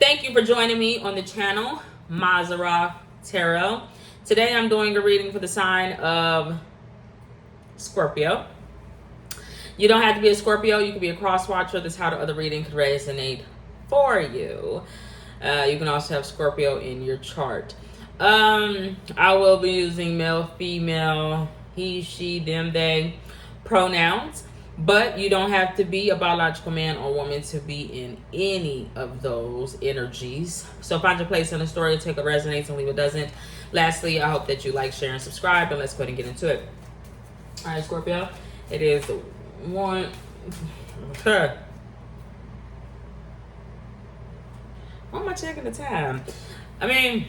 Thank you for joining me on the channel, Mazara Tarot. Today I'm doing a reading for the sign of Scorpio. You don't have to be a Scorpio. You can be a cross watcher. This is how the other reading could resonate for you. You can also have Scorpio in your chart. I will be using male, female, he, she, them, they pronouns. But you don't have to be a biological man or woman to be in any of those energies. So find your place in the story, take what resonates and leave what doesn't. Lastly, I hope that you like, share, and subscribe. And let's go ahead and get into it. All right, Scorpio. It is one. Why am I checking the time? I mean,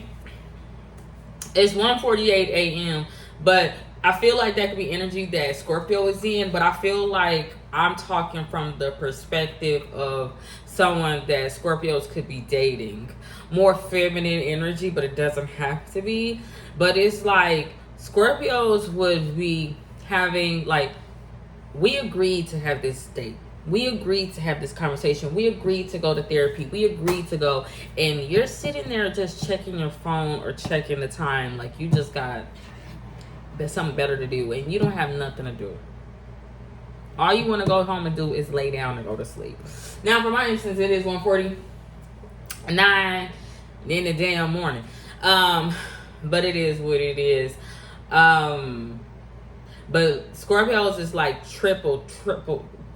it's 1:48 a.m. But I feel like that could be energy that Scorpio is in, but I feel like I'm talking from the perspective of someone that Scorpios could be dating. More feminine energy, but it doesn't have to be. But it's like Scorpios would be having, like, we agreed to have this date. We agreed to have this conversation. We agreed to go to therapy. We agreed to go. And you're sitting there just checking your phone or checking the time like you just got... there's something better to do and you don't have nothing to do. All you want to go home and do is lay down and go to sleep. Now for my instance, it is 1:49 in the damn morning. But it is what it is. But Scorpios is like triple,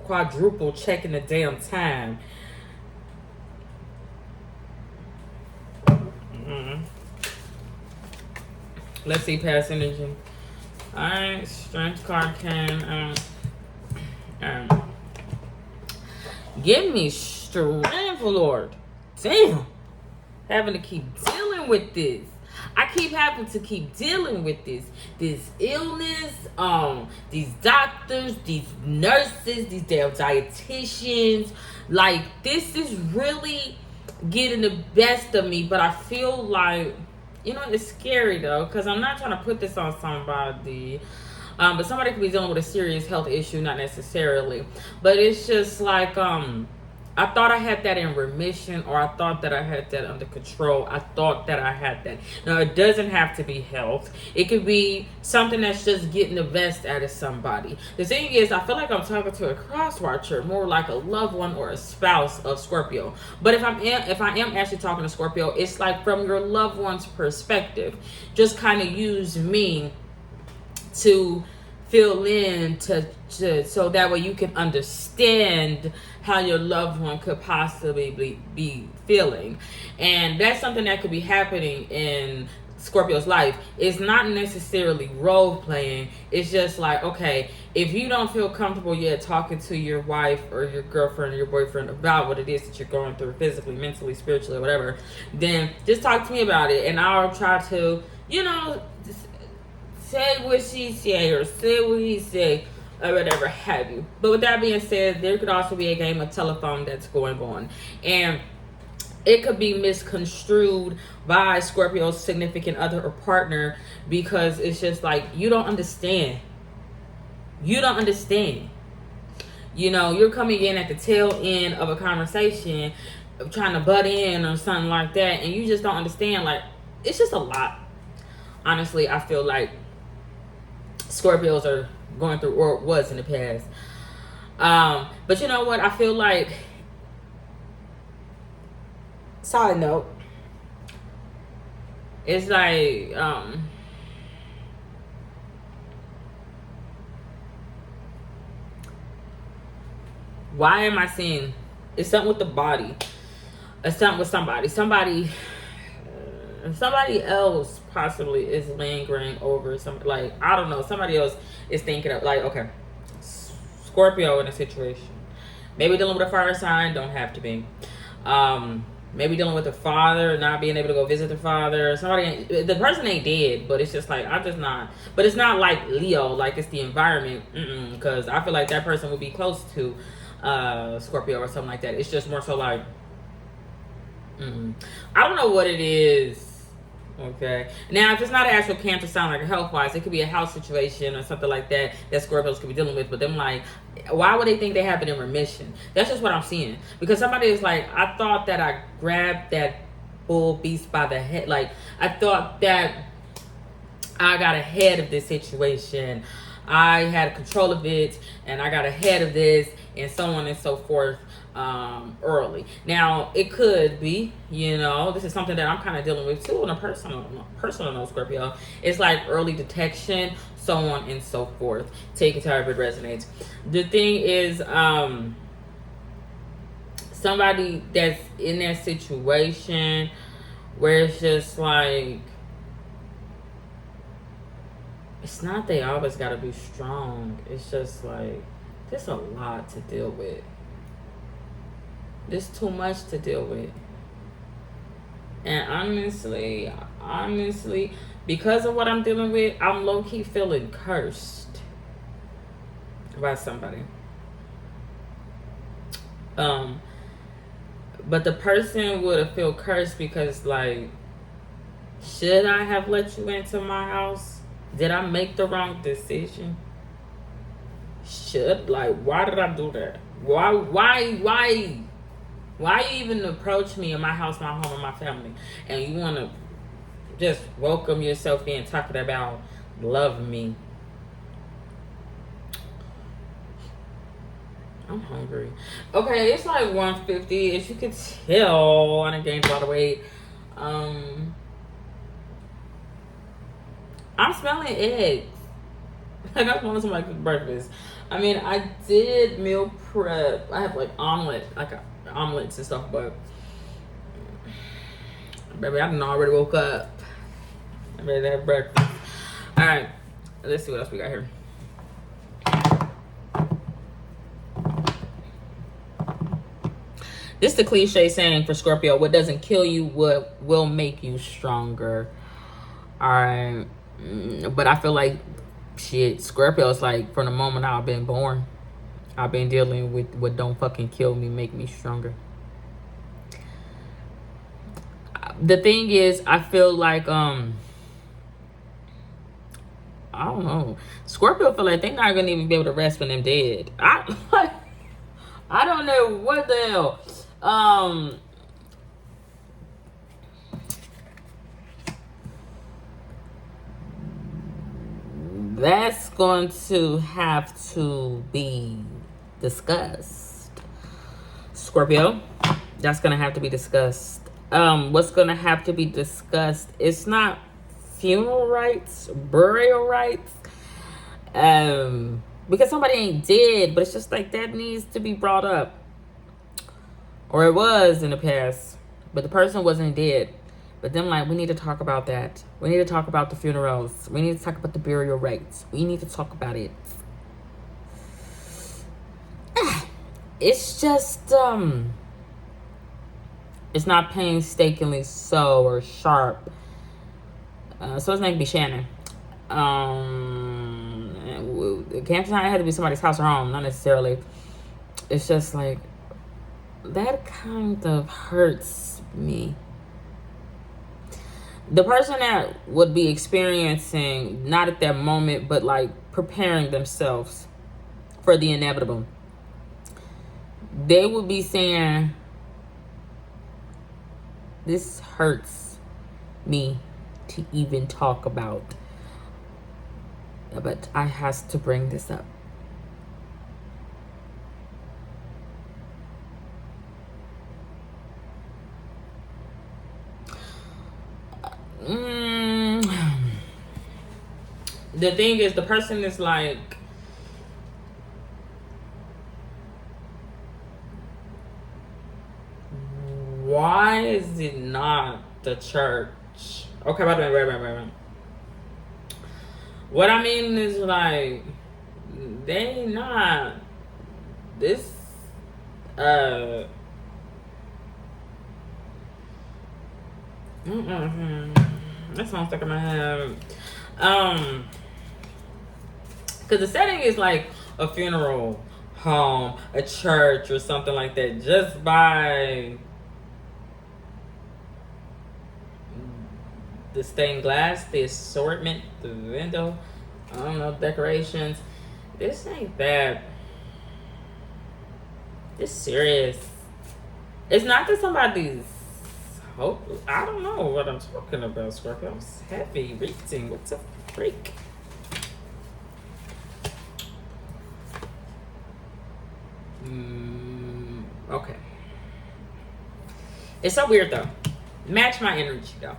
quadruple checking the damn time. Let's see past energy. Alright, strength card can give me strength, Lord. Damn. Having to keep dealing with this. I keep having to keep dealing with this illness, these doctors, these nurses, these damn dietitians. Like, this is really getting the best of me, but I feel like, you know, it's scary though, because I'm not trying to put this on somebody. But somebody could be dealing with a serious health issue, not necessarily. But it's just like, I thought I had that in remission, or I thought that I had that under control. I thought that I had that. Now, it doesn't have to be health. It could be something that's just getting the best out of somebody. The thing is, I feel like I'm talking to a cross watcher, more like a loved one or a spouse of Scorpio. But if I am actually talking to Scorpio, it's like from your loved one's perspective. Just kind of use me to fill in to so that way you can understand how your loved one could possibly be feeling. And that's something that could be happening in Scorpio's life. It's not necessarily role playing. It's just like, okay, if you don't feel comfortable yet talking to your wife or your girlfriend or your boyfriend about what it is that you're going through physically, mentally, spiritually, or whatever, then just talk to me about it, and I'll try to, you know, say what she say or say what he say or whatever have you. But with that being said, there could also be a game of telephone that's going on, and it could be misconstrued by Scorpio's significant other or partner, because it's just like, you don't understand. You don't understand. You know, you're coming in at the tail end of a conversation, trying to butt in or something like that, and you just don't understand. Like, it's just a lot. Honestly, I feel like Scorpios are going through, or was in the past. But you know what? I feel like, side note, it's like, why am I seeing, it's something with the body. It's something with somebody else possibly is lingering over some, like, I don't know, somebody else is thinking of, like, okay, Scorpio in a situation, maybe dealing with a fire sign, don't have to be, maybe dealing with the father, not being able to go visit the father, the person ain't dead, but it's just like, I'm just not, but it's not like Leo, like it's the environment, because I feel like that person would be close to Scorpio or something like that. It's just more so like, I don't know what it is Okay. Now, if it's not an actual cancer sign, like health wise, it could be a health situation or something like that that Scorpios could be dealing with. But them, like, why would they think they have it in remission? That's just what I'm seeing. Because somebody is like, I thought that I grabbed that bull beast by the head. Like, I thought that I got ahead of this situation. I had control of it, and I got ahead of this, and so on and so forth. Early. Now, it could be, this is something that I'm kind of dealing with too on a personal note, Scorpio. It's like early detection, so on and so forth. Take it however it resonates. The thing is, somebody that's in that situation where it's just like, it's not they always got to be strong. It's just like, there's a lot to deal with. There's too much to deal with. And honestly, because of what I'm dealing with, I'm low-key feeling cursed by somebody. But the person would have felt cursed because, like, should I have let you into my house? Did I make the wrong decision? Why did I do that? Why you even approach me in my house, my home, and my family, and you want to just welcome yourself in talking about love me? I'm hungry. Okay, it's like 1:50. As you can tell, I done gained a lot of weight. I'm smelling eggs. Like I wanted somebody to cook breakfast. I mean, I did meal prep. I have like omelets and stuff, but baby, I done already woke up. I'm ready to have breakfast. All right, let's see what else we got here. This is the cliche saying for Scorpio: what doesn't kill you will make you stronger. All right, but I feel like Scorpio's like, from the moment I've been born, I've been dealing with what don't fucking kill me, make me stronger. The thing is, I feel like, I don't know. Scorpio feel like they're not gonna even be able to rest when they're dead. I don't know what the hell. That's going to have to be discussed, Scorpio. That's going to have to be discussed. What's going to have to be discussed? It's not funeral rites, burial rites, because somebody ain't dead, but it's just like that needs to be brought up, or it was in the past, but the person wasn't dead. But then, like, we need to talk about that. We need to talk about the funerals. We need to talk about the burial rites. We need to talk about it. It's just, it's not painstakingly so or sharp. So it's not gonna be Shannon. Cancer sign had to be somebody's house or home, not necessarily. It's just like, that kind of hurts me. The person that would be experiencing, not at that moment, but like preparing themselves for the inevitable, they would be saying, this hurts me to even talk about, but I has to bring this up. The thing is, the person is like, why is it not the church? Okay, wait. What I mean is, like, they not this that sounds stuck in my head. Because the setting is like a funeral home, a church, or something like that. Just by the stained glass, the assortment, the window, I don't know, decorations. This ain't that. It's serious. It's not that somebody's hope. I don't know what I'm talking about, Scorpio. It's heavy reading. What the freak? Okay. It's so weird though. Match my energy though.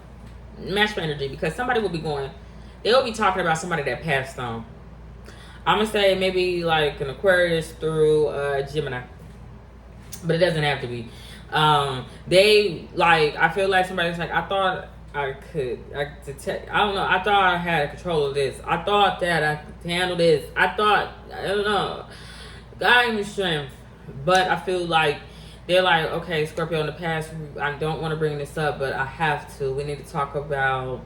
Match my energy, because somebody will be going. They will be talking about somebody that passed on. I'm gonna say maybe like an Aquarius through Gemini, but it doesn't have to be. They like. I feel like somebody's like, I thought I detect. I don't know. I thought I had control of this. I thought that I could handle this. I don't know. God gave me strength, but I feel like they're like, okay, Scorpio, in the past, I don't want to bring this up, but I have to. We need to talk about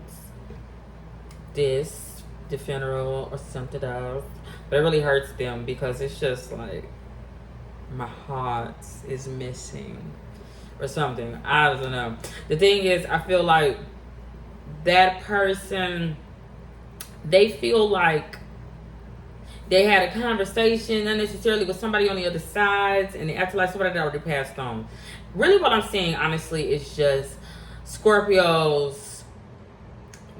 this, the funeral, or something else. But it really hurts them because it's just like my heart is missing or something. I don't know. The thing is, I feel like that person, they feel like they had a conversation, not necessarily with somebody on the other side, and they acted like somebody that already passed on. Really, what I'm seeing, honestly, is just Scorpios.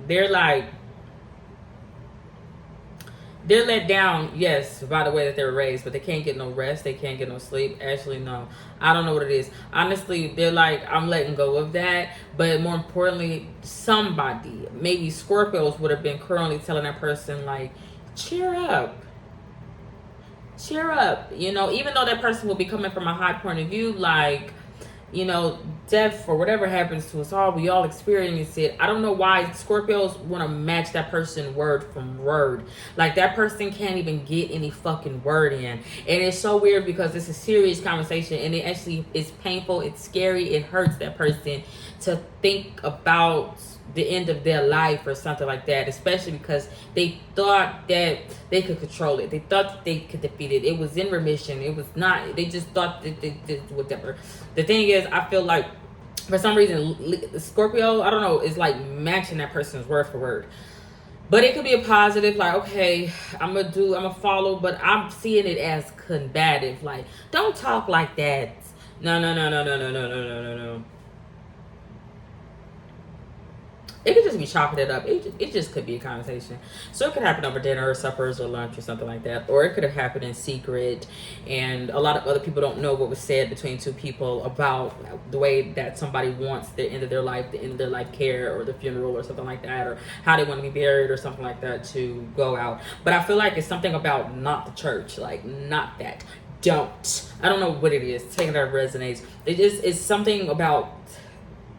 They're let down, yes, by the way that they were raised, but they can't get no rest. They can't get no sleep. Actually, no. I don't know what it is. Honestly, they're like, I'm letting go of that. But more importantly, somebody, maybe Scorpios, would have been currently telling that person, like, cheer up. Cheer up. You know, even though that person will be coming from a high point of view, like, you know, death or whatever happens to us all, we all experience it. I don't know why Scorpios want to match that person word from word. Like, that person can't even get any fucking word in. And it's so weird because it's a serious conversation, and it actually is painful. It's scary. It hurts that person to think about the end of their life or something like that, especially because they thought that they could control it. They thought that they could defeat it. It was in remission. It was not. They just thought that they did whatever. The thing is, I feel like for some reason Scorpio, I don't know, is like matching that person's word for word. But it could be a positive, like, okay, I'm gonna follow, but I'm seeing it as combative. Like, don't talk like that. No. It could just be chopping it up. It just could be a conversation. So it could happen over dinner or suppers or lunch or something like that. Or it could have happened in secret, and a lot of other people don't know what was said between two people about the way that somebody wants the end of their life, the end of their life care, or the funeral or something like that, or how they want to be buried or something like that to go out. But I feel like it's something about not the church, like not that. Don't. I don't know what it is. Taking that resonates. It's something about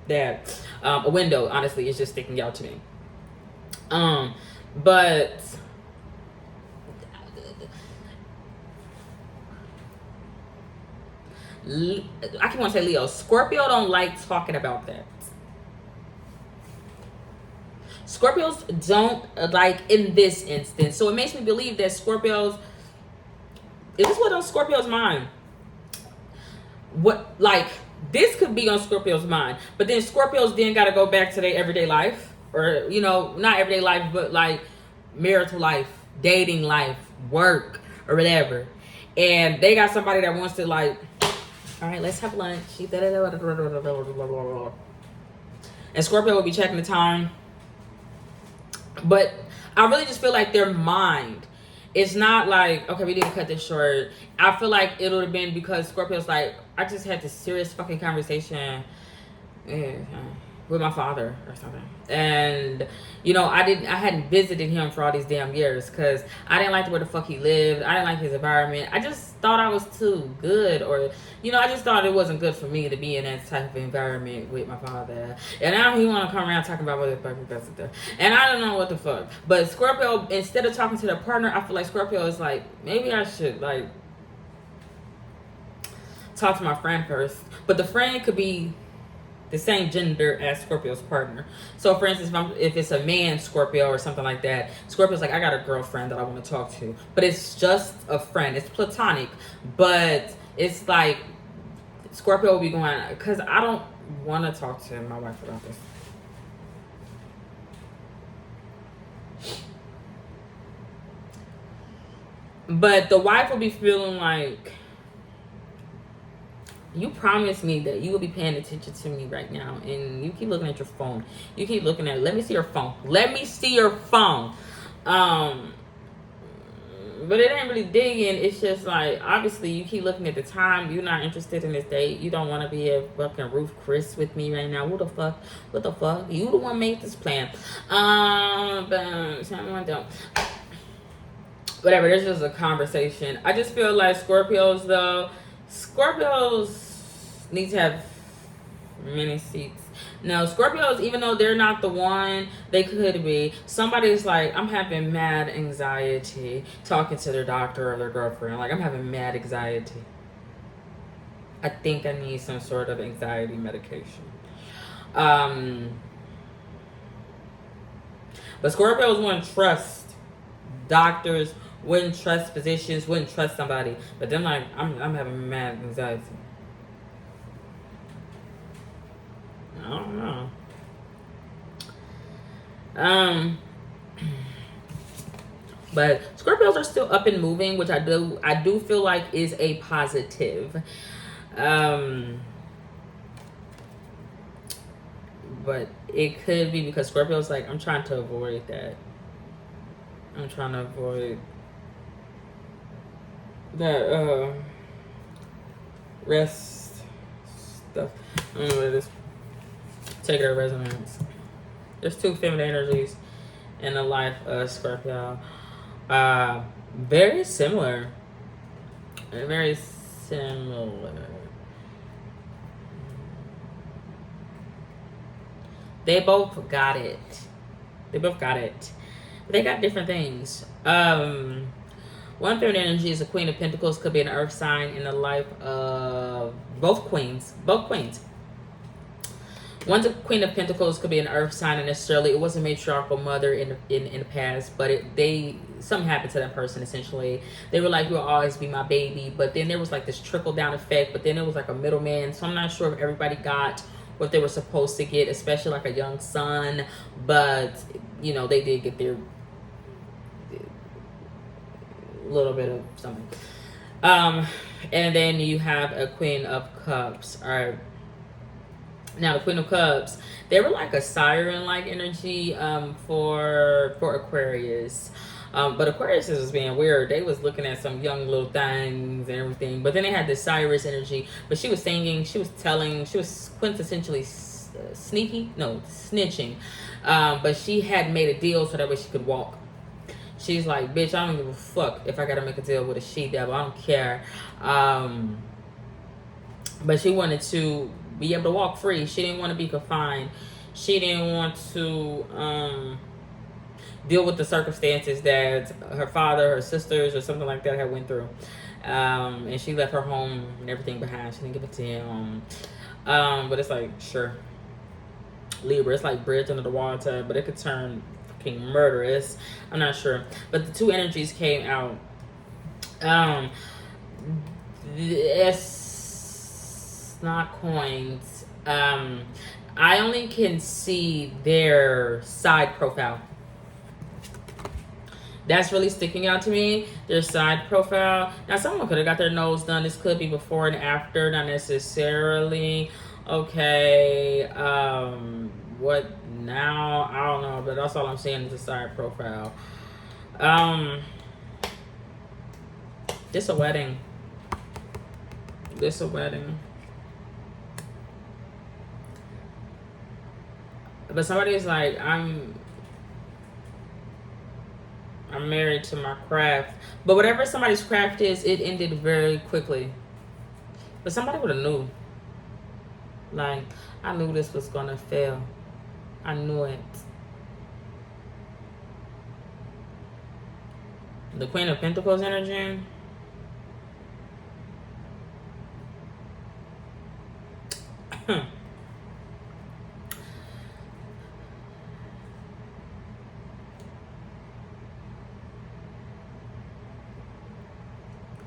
that. A window, honestly, is just sticking out to me. But I keep want to say Leo. Scorpio don't like talking about that. Scorpios don't like in this instance. So it makes me believe that Scorpios, is this what on Scorpio's mind? What, like, this could be on Scorpio's mind, but then Scorpios then got to go back to their everyday life, or, you know, not everyday life, but like marital life, dating life, work, or whatever. And they got somebody that wants to, like, all right, let's have lunch. And Scorpio will be checking the time. But I really just feel like their mind, it's not like, okay, we need to cut this short. I feel like it would have been because Scorpio's like, I just had this serious fucking conversation with my father or something. And, you know, I hadn't visited him for all these damn years because I didn't like the way the fuck he lived. I didn't like his environment. I just thought I was too good, or, you know, I just thought it wasn't good for me to be in that type of environment with my father. And now he want to come around talking about what the fuck he does. And I don't know what the fuck. But Scorpio, instead of talking to their partner, I feel like Scorpio is like, maybe I should, like, talk to my friend first. But the friend could be the same gender as Scorpio's partner. So for instance, if it's a man Scorpio or something like that, Scorpio's like, I got a girlfriend that I want to talk to, but it's just a friend. It's platonic, but it's like Scorpio will be going, because I don't want to talk to my wife about this. But the wife will be feeling like, you promised me that you will be paying attention to me right now, and you keep looking at your phone. You keep looking at it. Let me see your phone. Let me see your phone. But it ain't really digging. It's just like, obviously you keep looking at the time. You're not interested in this date. You don't want to be a fucking Ruth Chris with me right now. What the fuck? What the fuck? You the one made this plan. But someone don't. Whatever. There's just a conversation. I just feel like Scorpios though. Scorpios need to have many seats. No, Scorpios, even though they're not the one, they could be. Somebody's like, I'm having mad anxiety talking to their doctor or their girlfriend. Like, I'm having mad anxiety. I think I need some sort of anxiety medication. But Scorpios wouldn't trust doctors, wouldn't trust physicians, wouldn't trust somebody. But then, like, I'm having mad anxiety. I don't know. But Scorpios are still up and moving, which I do feel like is a positive. But it could be because Scorpio's like, I'm trying to avoid that. I'm trying to avoid that rest stuff. I don't know what it is. Take it as resonance. There's two feminine energies in the life of Scorpio. Very similar. Very similar. They both got it. They both got it. They got different things. One feminine energy is a Queen of Pentacles. Could be an earth sign in the life of both queens. Both queens. One's a Queen of Pentacles, could be an earth sign, and necessarily it was a matriarchal mother in the past, but something happened to that person. Essentially, they were like, you'll always be my baby, but then there was like this trickle down effect, but then it was like a middleman. So I'm not sure if everybody got what they were supposed to get, especially like a young son, but you know, they did get their little bit of something. And then you have a Queen of Cups. All right. Now, the Queen of Cups, they were like a siren-like energy for Aquarius. But Aquarius was being weird. They was looking at some young little things and everything. But then they had this Cyrus energy. But she was singing, she was telling, she was quintessentially snitching. But she had made a deal so that way she could walk. She's like, bitch, I don't give a fuck if I gotta make a deal with a she-devil. I don't care. But she wanted to be able to walk free. She didn't want to be confined. She didn't want to deal with the circumstances that her father, her sisters, or something like that had went through. And she left her home and everything behind. She didn't give a damn. But it's like, sure. Libra, it's like bridge under the water, but it could turn fucking murderous. I'm not sure. But the two energies came out. It's not coins. I only can see their side profile. That's really sticking out to me. Their side profile. Now, someone could have got their nose done. This could be before and after, not necessarily. Okay. What now? I don't know, but that's all I'm seeing is the side profile. This a wedding. This a wedding. But somebody's like, I'm married to my craft. But whatever somebody's craft is, it ended very quickly. But somebody would have knew. Like, I knew this was gonna fail. I knew it. The Queen of Pentacles energy.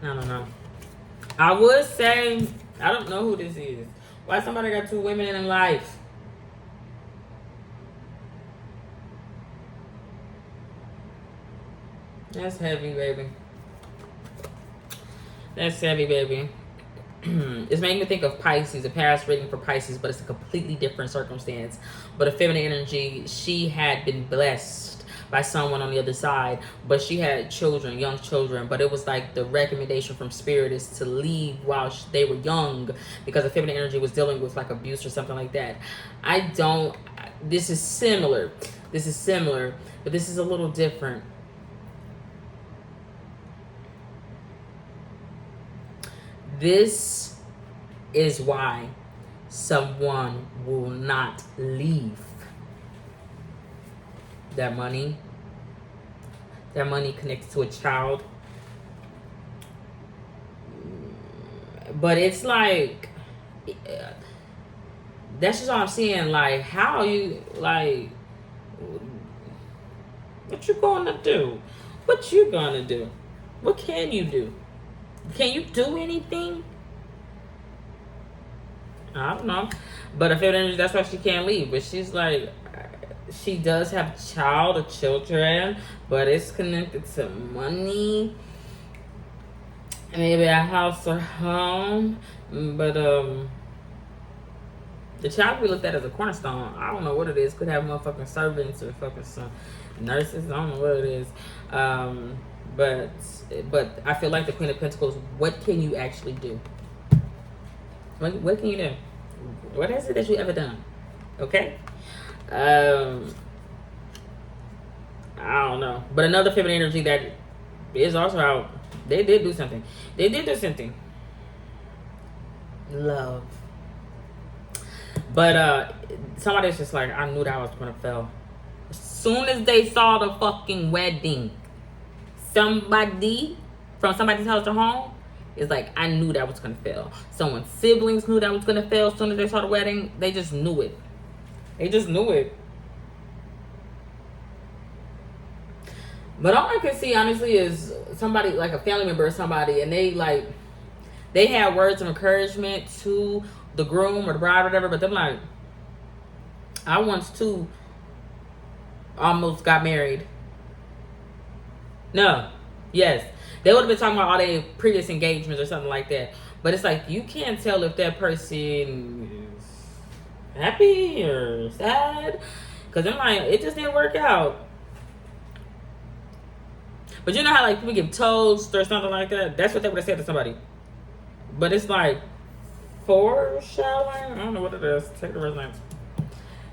I don't know. I would say, I don't know who this is. Why somebody got two women in life? That's heavy, baby. That's heavy, baby. It's making me think of Pisces, a past reading for Pisces, but it's a completely different circumstance. But a feminine energy, she had been blessed by someone on the other side, but she had children, young children, but it was like the recommendation from spirit is to leave while they were young, because the feminine energy was dealing with like abuse or something like that. This is similar, but this is a little different. This is why someone will not leave. That money connects to a child. But it's like, that's just all I'm seeing. Like, how you, like, what you gonna do? What you gonna do? What can you do? Can you do anything? I don't know. But if it, that's why she can't leave. But she's like, she does have a child or children, but it's connected to money. Maybe a house or home. But the child we looked at as a cornerstone. I don't know what it is. Could have motherfucking servants or fucking some nurses. I don't know what it is. But I feel like the Queen of Pentacles, what can you actually do? What can you do? What is it that you ever done? Okay? I don't know. But another feminine energy that is also out, they did do something. Love. But somebody's just like, I knew that I was gonna fail. As soon as they saw the fucking wedding, somebody from somebody's house or home is like, I knew that was gonna fail. Someone's siblings knew that was gonna fail. As soon as they saw the wedding, they just knew it. But all I can see, honestly, is somebody, like a family member or somebody, and they had words of encouragement to the groom or the bride or whatever, but they're like, I once too almost got married. No. Yes. They would have been talking about all their previous engagements or something like that. But it's like, you can't tell if that person is happy or sad. Because I'm like, it just didn't work out. But you know how like people give toast or something like that? That's what they would have said to somebody. But it's like foreshadowing. I don't know what it is. Take the resonance.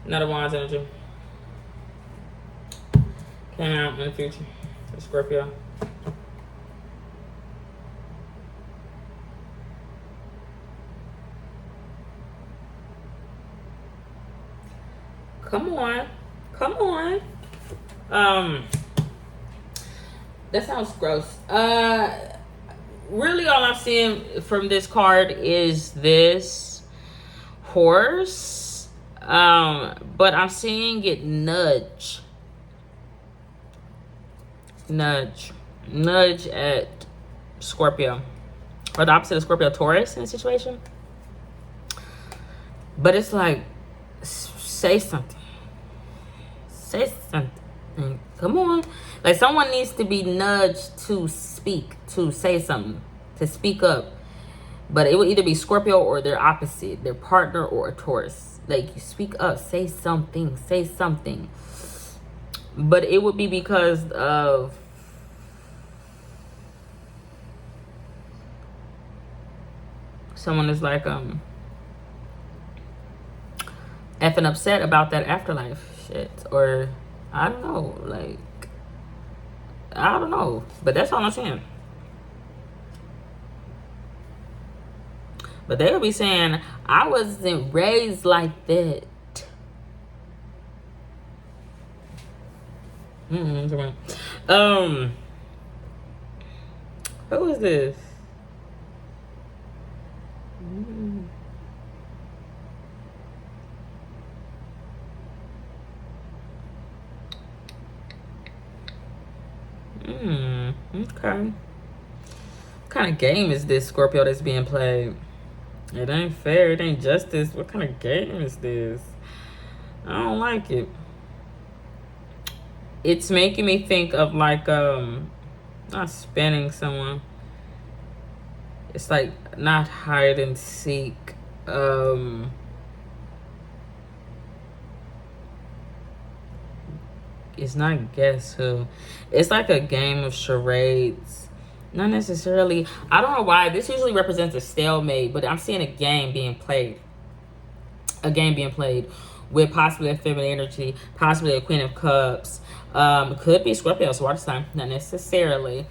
Another Wands energy. Came out in the future. Scorpio. Come on. That sounds gross. Really all I'm seeing from this card is this horse. But I'm seeing it nudge at Scorpio, or the opposite of Scorpio, Taurus in the situation. But it's like, say something. Come on. Like, someone needs to be nudged to speak, to say something, to speak up. But it will either be Scorpio or their opposite, their partner or a Taurus. Like, you speak up, say something. But it would be because of someone is like effing upset about that afterlife shit, or I don't know, like, I don't know, but that's all I'm saying. But they'll be saying, I wasn't raised like that. Who is this? Okay. What kind of game is this, Scorpio, that's being played? It ain't fair. It ain't justice. What kind of game is this? I don't like it. It's making me think of like not spinning someone. It's like not hide and seek. It's not guess who. It's like a game of charades. Not necessarily. I don't know why. This usually represents a stalemate, but I'm seeing a game being played. A game being played with possibly a feminine energy, possibly a Queen of Cups. Could be Scorpio, so water sign. Not necessarily.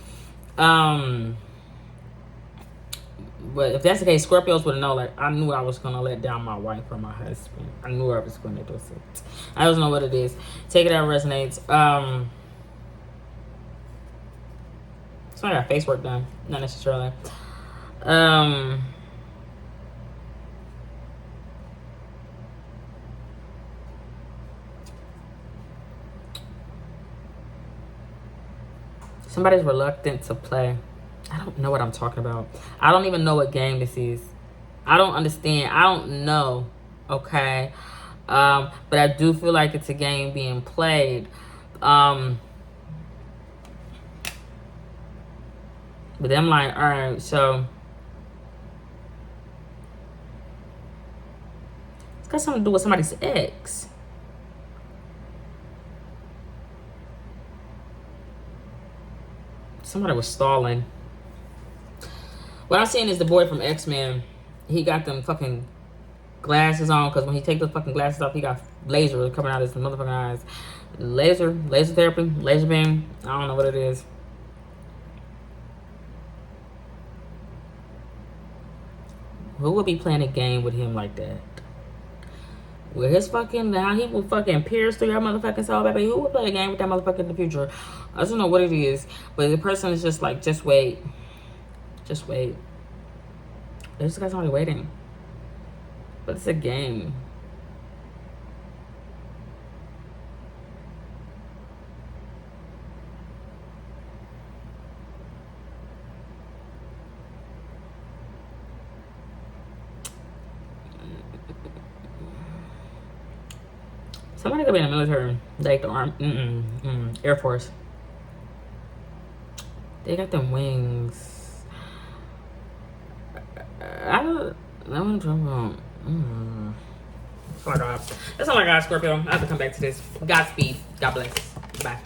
But if that's the case, Scorpios would know, like, I knew I was going to let down my wife or my husband. I knew I was going to do it. I don't know what it is. Take it out, resonates. Somebody got face work done. Not necessarily. Somebody's reluctant to play. I don't know what I'm talking about. I don't even know what game this is. I don't understand. I don't know. Okay. But I do feel like it's a game being played. But then I'm like, all right, so it's got something to do with somebody's ex. Somebody was stalling. What I'm saying is the boy from X-Men, he got them fucking glasses on, because when he take those fucking glasses off, he got laser coming out of his motherfucking eyes. Laser therapy, laser beam. I don't know what it is. Who would be playing a game with him like that? With his fucking, how he would fucking pierce through your motherfucking soul, baby. Who would play a game with that motherfucker in the future? I don't know what it is, but the person is just like, just wait. Just wait. They just got somebody waiting. But it's a game. Somebody could be in the military, like the army, Air Force. They got them wings. I don't know. That's all I got. That's all I got, Scorpio. I have to come back to this. Godspeed. God bless. Bye.